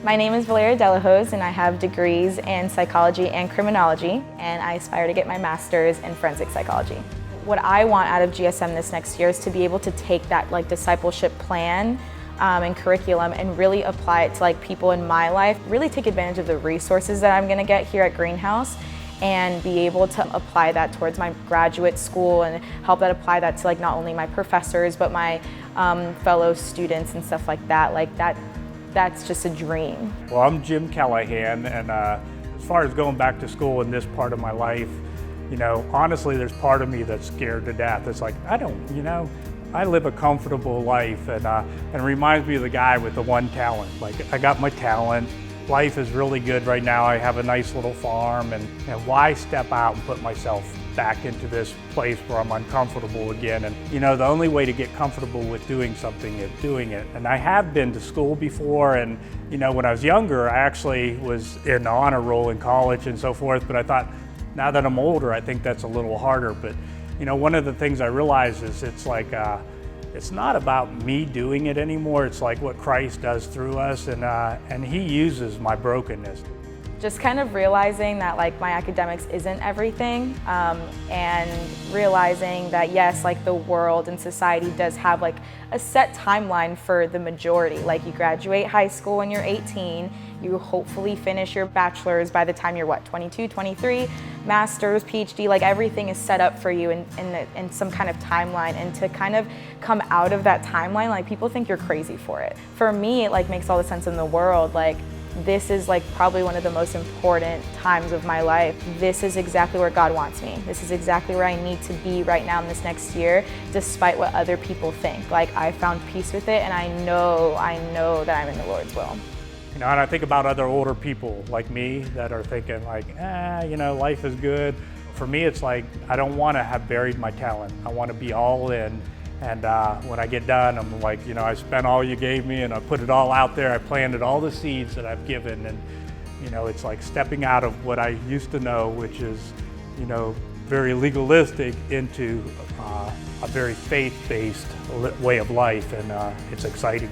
My name is Valeria Delahose and I have degrees in psychology and criminology, and I aspire to get my master's in forensic psychology. What I want out of GSM this next year is to be able to take that discipleship plan and curriculum and really apply it to people in my life, really take advantage of the resources that I'm going to get here at Greenhouse and be able to apply that towards my graduate school and help that apply that to not only my professors but my fellow students and stuff like that. That's just a dream. Well, I'm Jim Callahan, and as far as going back to school in this part of my life, honestly, there's part of me that's scared to death. It's I live a comfortable life, and it reminds me of the guy with the one talent. I got my talent. Life is really good right now. I have a nice little farm, and why step out and put myself back into this place where I'm uncomfortable again? And the only way to get comfortable with doing something is doing it. And I have been to school before, and when I was younger, I actually was in the honor roll in college and so forth, but I thought, now that I'm older, I think that's a little harder. But one of the things I realized is it's not about me doing it anymore. It's what Christ does through us, and He uses my brokenness. Just kind of realizing that my academics isn't everything, and realizing that yes, the world and society does have a set timeline for the majority. You graduate high school when you're 18, you hopefully finish your bachelor's by the time you're 22, 23, master's, PhD, everything is set up for you in some kind of timeline, and to kind of come out of that timeline, people think you're crazy for it. For me, it makes all the sense in the world. This is probably one of the most important times of my life. This is exactly where God wants me. This is exactly where I need to be right now in this next year, despite what other people think. I found peace with it, and I know that I'm in the Lord's will. And I think about other older people like me that are thinking life is good. For me, it's I don't want to have buried my talent. I want to be all in. And when I get done, I'm I spent all you gave me, and I put it all out there. I planted all the seeds that I've given, and it's stepping out of what I used to know, which is very legalistic, into a very faith-based way of life, and it's exciting.